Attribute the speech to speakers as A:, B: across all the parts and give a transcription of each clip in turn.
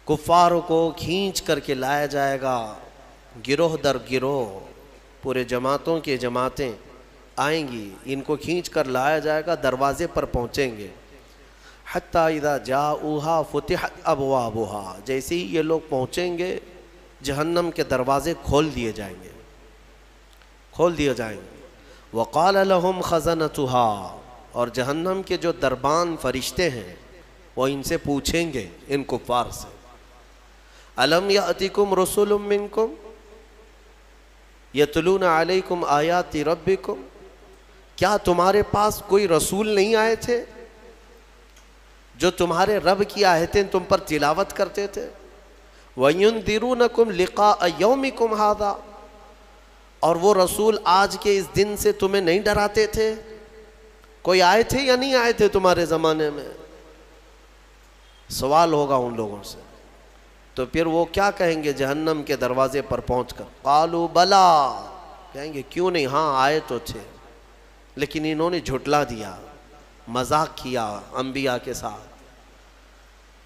A: کفاروں کو کھینچ کر کے لایا جائے گا گروہ در گروہ، پورے جماعتوں کے جماعتیں آئیں گی، ان کو کھینچ کر لایا جائے گا، دروازے پر پہنچیں گے۔ حتیٰ اذا جاؤہا فتحت ابوابہا، جیسے ہی یہ لوگ پہنچیں گے جہنم کے دروازے کھول دیے جائیں گے، کھول دیے جائیں گے۔ وقال لہم خزنتہا، اور جہنم کے جو دربان فرشتے ہیں وہ ان سے پوچھیں گے، ان کفار سے، الم یأتکم رسل منکم یتلون علیکم آیات ربکم، کیا تمہارے پاس کوئی رسول نہیں آئے تھے جو تمہارے رب کی آیتیں تم پر تلاوت کرتے تھے؟ وَيُنذِرُونَكُمْ لِقَاءَ يَوْمِكُمْ هَذَا، اور وہ رسول آج کے اس دن سے تمہیں نہیں ڈراتے تھے؟ کوئی آئے تھے یا نہیں آئے تھے تمہارے زمانے میں؟ سوال ہوگا ان لوگوں سے۔ تو پھر وہ کیا کہیں گے جہنم کے دروازے پر پہنچ کر؟ قالوا بلا، کہیں گے کیوں نہیں، ہاں آئے تو تھے، لیکن انہوں نے جھٹلا دیا، مذاق کیا انبیاء کے ساتھ،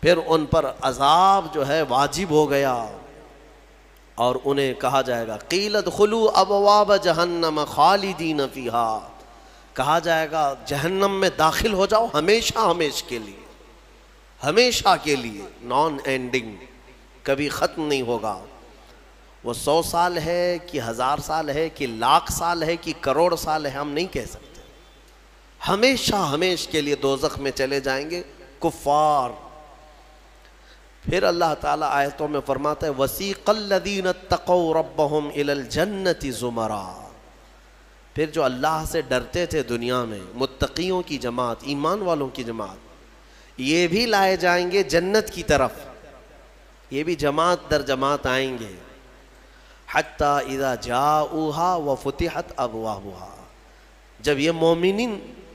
A: پھر ان پر عذاب جو ہے واجب ہو گیا، اور انہیں کہا جائے گا قیل ادخلوا ابواب جہنم خالدین فیہا، کہا جائے گا جہنم میں داخل ہو جاؤ ہمیشہ ہمیشہ کے لیے، ہمیشہ کے لیے، نان اینڈنگ، کبھی ختم نہیں ہوگا۔ وہ 100 سال ہے کہ 1000 سال ہے کہ لاکھ سال ہے کہ کروڑ سال ہے، ہم نہیں کہہ سکتے، ہمیشہ ہمیشہ کے لیے دوزخ میں چلے جائیں گے کفار۔ پھر اللہ تعالیٰ آیتوں میں فرماتا ہے وَسِيقَ الَّذِينَ اتَّقَوْا رَبَّهُمْ إِلَى الْجَنَّةِ زُمَرًا، پھر جو اللہ سے ڈرتے تھے دنیا میں، متقیوں کی جماعت، ایمان والوں کی جماعت، یہ بھی لائے جائیں گے جنت کی طرف، یہ بھی جماعت در جماعت آئیں گے۔ حتیٰ اذا جاؤہا وفتحت ابوابہا، جب یہ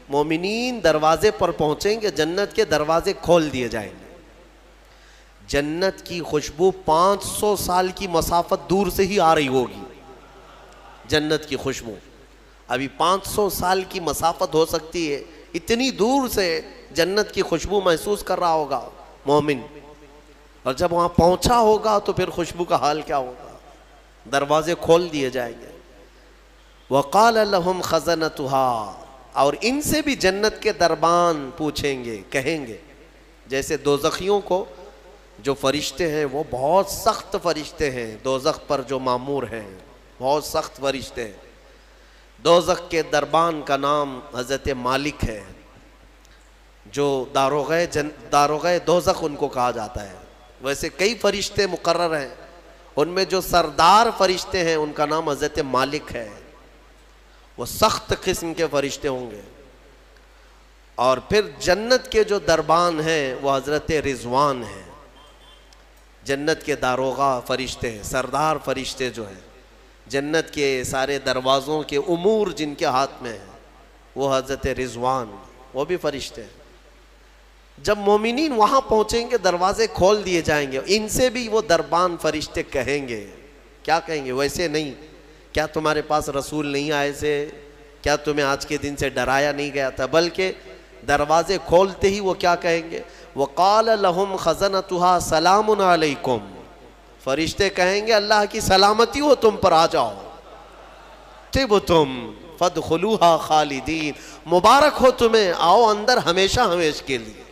A: مومنین دروازے پر پہنچیں گے جنت کے دروازے کھول دیے جائیں گے۔ جنت کی خوشبو 500 سال کی مسافت دور سے ہی آ رہی ہوگی، جنت کی خوشبو ابھی 500 سال کی مسافت ہو سکتی ہے، اتنی دور سے جنت کی خوشبو محسوس کر رہا ہوگا مومن، اور جب وہاں پہنچا ہوگا تو پھر خوشبو کا حال کیا ہوگا، دروازے کھول دیے جائیں گے۔ وقال لهم خزنتها، اور ان سے بھی جنت کے دربان پوچھیں گے، کہیں گے، جیسے دوزخیوں کو جو فرشتے ہیں وہ بہت سخت فرشتے ہیں، دوزخ پر جو مامور ہیں بہت سخت فرشتے ہیں۔ دوزخ کے دربان کا نام حضرت مالک ہے، جو داروغہ دوزخ ان کو کہا جاتا ہے۔ ویسے کئی فرشتے مقرر ہیں، ان میں جو سردار فرشتے ہیں ان کا نام حضرت مالک ہے، وہ سخت قسم کے فرشتے ہوں گے۔ اور پھر جنت کے جو دربان ہیں وہ حضرت رضوان ہیں، جنت کے داروغہ فرشتے ہیں، سردار فرشتے جو ہیں، جنت کے سارے دروازوں کے امور جن کے ہاتھ میں ہیں وہ حضرت رضوان، وہ بھی فرشتے ہیں۔ جب مومنین وہاں پہنچیں گے دروازے کھول دیے جائیں گے، ان سے بھی وہ دربان فرشتے کہیں گے، کیا کہیں گے؟ ویسے نہیں، کیا تمہارے پاس رسول نہیں آئے تھے؟ کیا تمہیں آج کے دن سے ڈرایا نہیں گیا تھا؟ بلکہ دروازے کھولتے ہی وہ کیا کہیں گے؟ وَقَالَ لَهُمْ خَزَنَتُهَا سَلَامٌ عَلَيْكُمْ، فرشتے کہیں گے اللہ کی سلامتی ہو تم پر، آ جاؤ، طِبْتُمْ فَادْخُلُوهَا خَالِدِينَ، مبارک ہو تمہیں، آؤ اندر ہمیشہ ہمیشہ کے لیے۔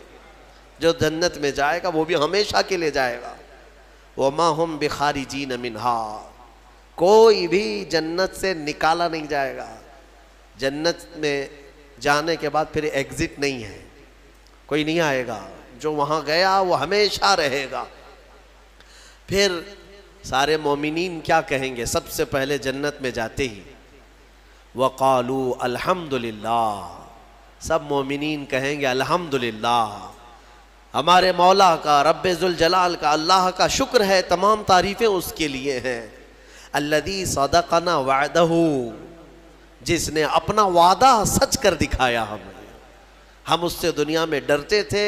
A: جو جنت میں جائے گا وہ بھی ہمیشہ کے لیے جائے گا۔ وَمَا هُمْ بِخَارِجِينَ مِنْهَا، کوئی بھی جنت سے نکالا نہیں جائے گا، جنت میں جانے کے بعد پھر ایگزٹ نہیں ہے، کوئی نہیں آئے گا، جو وہاں گیا وہ ہمیشہ رہے گا۔ پھر سارے مومنین کیا کہیں گے؟ سب سے پہلے جنت میں جاتے ہی وَقَالُوا الْحَمْدُلِلَّهِ، سب مومنین کہیں گے الحمدللہ، ہمارے مولا کا، رب ذوالجلال کا، اللہ کا شکر ہے، تمام تعریفیں اس کے لیے ہیں۔ الذی صدقنا وعدہ، جس نے اپنا وعدہ سچ کر دکھایا ہمیں، ہم اس سے دنیا میں ڈرتے تھے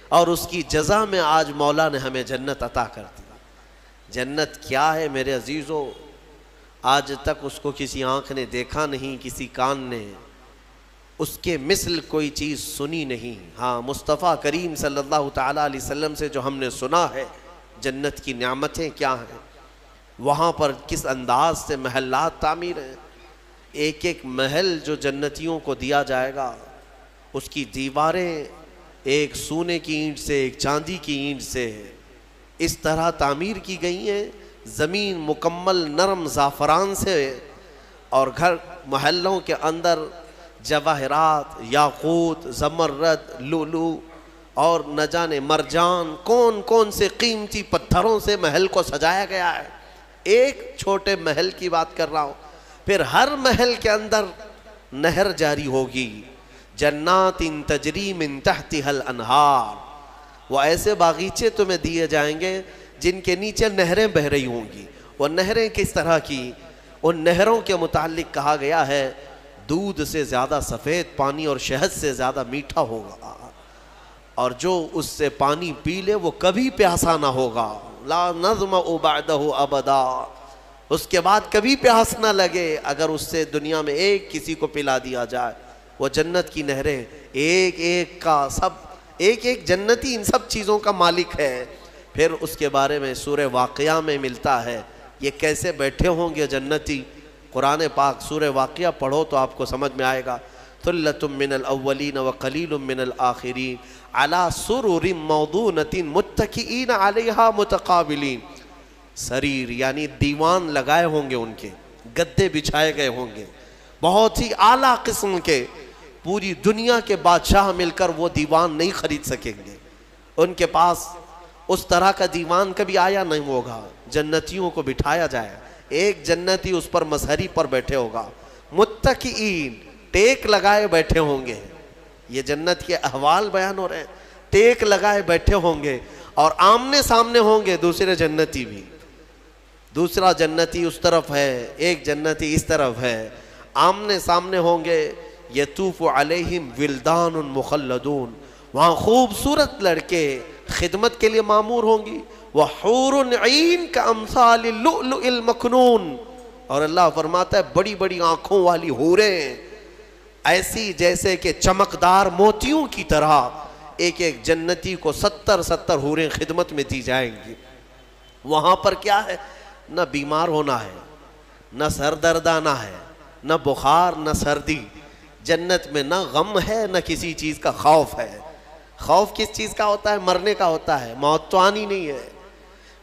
A: اور اس کی جزا میں آج مولا نے ہمیں جنت عطا کر دی۔ جنت کیا ہے میرے عزیزو؟ آج تک اس کو کسی آنکھ نے دیکھا نہیں، کسی کان نے اس کے مثل کوئی چیز سنی نہیں۔ ہاں، مصطفیٰ کریم صلی اللہ تعالیٰ علیہ وسلم سے جو ہم نے سنا ہے، جنت کی نعمتیں کیا ہیں، وہاں پر کس انداز سے محلات تعمیر ہیں. ایک ایک محل جو جنتیوں کو دیا جائے گا اس کی دیواریں ایک سونے کی اینٹ سے ایک چاندی کی اینٹ سے اس طرح تعمیر کی گئی ہیں. زمین مکمل نرم زعفران سے، اور گھر محلوں کے اندر جواہرات، یاقوت، زمرد، لؤلؤ اور نہ جانے مرجان کون کون سے قیمتی پتھروں سے محل کو سجایا گیا ہے. ایک چھوٹے محل کی بات کر رہا ہوں. پھر ہر محل کے اندر نہر جاری ہوگی. جنات تجری من تحتها الانہار، وہ ایسے باغیچے تمہیں دیے جائیں گے جن کے نیچے نہریں بہہ رہی ہوں گی. وہ نہریں کس طرح کی؟ ان نہروں کے متعلق کہا گیا ہے دودھ سے زیادہ سفید پانی اور شہد سے زیادہ میٹھا ہوگا، اور جو اس سے پانی پی لے وہ کبھی پیاسا نہ ہوگا. لا نظمأ بعدہ ابدا، اس کے بعد کبھی پیاس نہ لگے اگر اس سے دنیا میں ایک کسی کو پلا دیا جائے. وہ جنت کی نہریں ایک ایک کا سب، ایک ایک جنتی ان سب چیزوں کا مالک ہے. پھر اس کے بارے میں سورہ واقعہ میں ملتا ہے یہ کیسے بیٹھے ہوں گے جنتی. قرآن پاک سورہ واقعہ پڑھو تو آپ کو سمجھ میں آئے گا. ثلۃ من الاولین وقلیل من الآخرین علی سرر موضونۃ متکئین علیہا متقابلین. سریر یعنی دیوان لگائے ہوں گے، ان کے گدے بچھائے گئے ہوں گے بہت ہی اعلیٰ قسم کے. پوری دنیا کے بادشاہ مل کر وہ دیوان نہیں خرید سکیں گے. ان کے پاس اس طرح کا دیوان کبھی آیا نہیں ہوگا. جنتیوں کو بٹھایا جائے، ایک جنتی اس پر مظہری پر بیٹھے ہوگا. متکئین، ٹیک لگائے بیٹھے ہوں گے. یہ جنت کے احوال بیان ہو رہے ہیں. ٹیک لگائے بیٹھے ہوں گے اور آمنے سامنے ہوں گے دوسرے جنتی بھی. دوسرا جنتی اس طرف ہے، ایک جنتی اس طرف ہے، آمنے سامنے ہوں گے. یطوف علیہم ولدان مخلدون، وہاں خوبصورت لڑکے خدمت کے لیے معمور ہوں گی. وحور عین کامثال اللؤلؤ المکنون، اور اللہ فرماتا ہے بڑی بڑی آنکھوں والی حوریں ایسی جیسے کہ چمکدار موتیوں کی طرح. ایک ایک جنتی کو 70 حوریں خدمت میں دی جائیں گی. وہاں پر کیا ہے؟ نہ بیمار ہونا ہے، نہ سر درد آنا ہے، نہ بخار نہ سردی. جنت میں نہ غم ہے نہ کسی چیز کا خوف ہے. خوف کس چیز کا ہوتا ہے؟ مرنے کا ہوتا ہے. موت تو آنی نہیں ہے.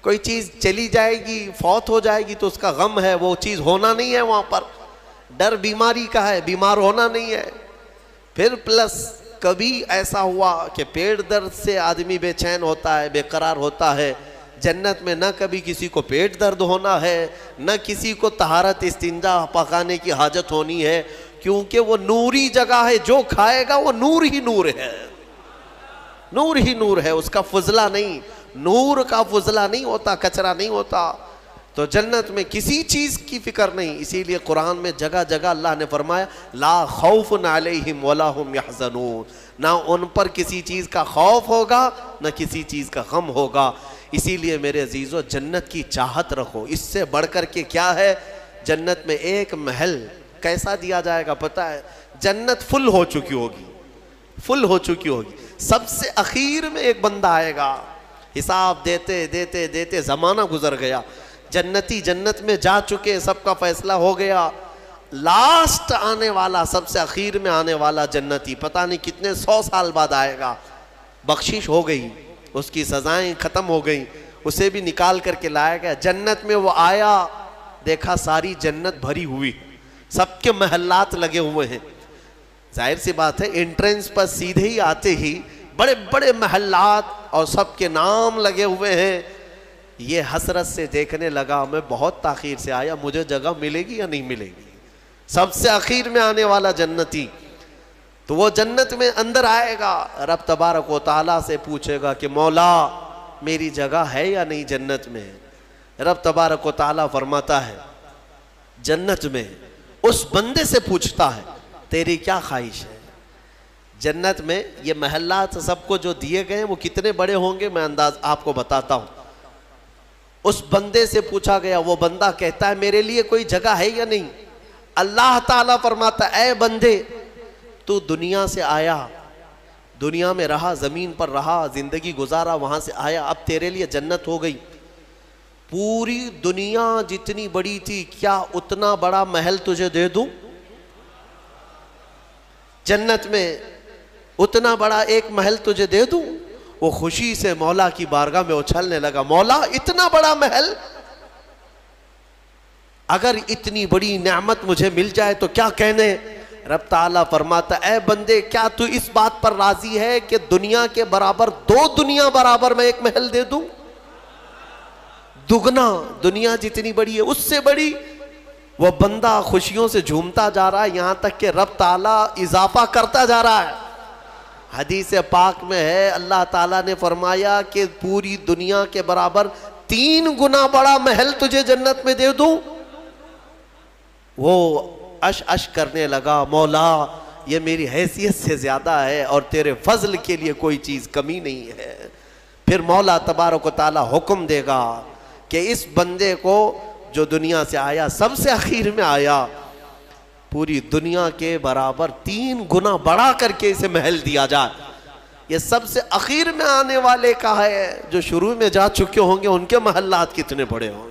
A: کوئی چیز چلی جائے گی، فوت ہو جائے گی تو اس کا غم ہے، وہ چیز ہونا نہیں ہے وہاں پر. ڈر بیماری کا ہے، بیمار ہونا نہیں ہے. پھر پلس کبھی ایسا ہوا کہ پیٹ درد سے آدمی بے چین ہوتا ہے، بے قرار ہوتا ہے. جنت میں نہ کبھی کسی کو پیٹ درد ہونا ہے، نہ کسی کو طہارت استنجا پکانے کی حاجت ہونی ہے، کیونکہ وہ نوری جگہ ہے. جو کھائے گا وہ نور ہی نور ہے، نور ہی نور ہے. اس کا فضلہ نہیں، نور کا فضلہ نہیں ہوتا، کچرا نہیں ہوتا. تو جنت میں کسی چیز کی فکر نہیں. اسی لیے قرآن میں جگہ جگہ اللہ نے فرمایا لا خوف علیہم ولا هم یحزنون، نہ ان پر کسی چیز کا خوف ہوگا نہ کسی چیز کا غم ہوگا. اسی لیے میرے عزیزو جنت کی چاہت رکھو. اس سے بڑھ کر کے کیا ہے؟ جنت میں ایک محل کیسا دیا جائے گا پتہ ہے؟ جنت فل ہو چکی ہوگی، فل ہو چکی ہوگی. سب سے اخیر میں ایک بندہ آئے گا، حساب دیتے دیتے دیتے زمانہ گزر گیا. جنتی جنت میں جا چکے، سب کا فیصلہ ہو گیا. لاسٹ آنے والا، سب سے اخیر میں آنے والا جنتی پتہ نہیں کتنے 100 سال بعد آئے گا. بخشش ہو گئی، اس کی سزائیں ختم ہو گئیں، اسے بھی نکال کر کے لایا گیا. جنت میں وہ آیا، دیکھا ساری جنت بھری ہوئی، سب کے محلات لگے ہوئے ہیں. ظاہر سی بات ہے انٹرنس پر سیدھے ہی آتے ہی بڑے بڑے محلات اور سب کے نام لگے ہوئے ہیں. یہ حسرت سے دیکھنے لگا میں بہت تاخیر سے آیا، مجھے جگہ ملے گی یا نہیں ملے گی. سب سے اخیر میں آنے والا جنتی تو وہ جنت میں اندر آئے گا، رب تبارک و تعالیٰ سے پوچھے گا کہ مولا میری جگہ ہے یا نہیں جنت میں. رب تبارک و تعالیٰ فرماتا ہے جنت میں اس بندے سے پوچھتا ہے تیری کیا خواہش ہے. جنت میں یہ محلات سب کو جو دیے گئے وہ کتنے بڑے ہوں گے میں انداز آپ کو بتاتا ہوں. اس بندے سے پوچھا گیا، وہ بندہ کہتا ہے میرے لیے کوئی جگہ ہے یا نہیں. اللہ تعالیٰ فرماتا اے بندے تو دنیا سے آیا، دنیا میں رہا، زمین پر رہا، زندگی گزارا، وہاں سے آیا، اب تیرے لیے جنت ہو گئی. پوری دنیا جتنی بڑی تھی، کیا اتنا بڑا محل تجھے دے دوں؟ جنت میں اتنا بڑا ایک محل تجھے دے دوں؟ وہ خوشی سے مولا کی بارگاہ میں اچھلنے لگا. مولا اتنا بڑا محل، اگر اتنی بڑی نعمت مجھے مل جائے تو کیا کہنے. رب تعالیٰ فرماتا اے بندے کیا تو اس بات پر راضی ہے کہ دنیا کے برابر 2 دنیا برابر میں ایک محل دے دوں؟ دگنا، دنیا جتنی بڑی ہے اس سے بڑی. وہ بندہ خوشیوں سے جھومتا جا رہا ہے، یہاں تک کہ رب تعالیٰ اضافہ کرتا جا رہا ہے. حدیث پاک میں ہے اللہ تعالیٰ نے فرمایا کہ پوری دنیا کے برابر 3 گنا بڑا محل تجھے جنت میں دے دوں. وہ اش کرنے لگا، مولا یہ میری حیثیت سے زیادہ ہے اور تیرے فضل کے لیے کوئی چیز کمی نہیں ہے. پھر مولا تبارک و تعالیٰ حکم دے گا کہ اس بندے کو جو دنیا سے آیا، سب سے اخیر میں آیا، پوری دنیا کے برابر 3 گنا بڑا کر کے اسے محل دیا جائے. یہ سب سے اخیر میں آنے والے کا ہے، جو شروع میں جا چکے ہوں گے ان کے محلات کتنے بڑے ہوں.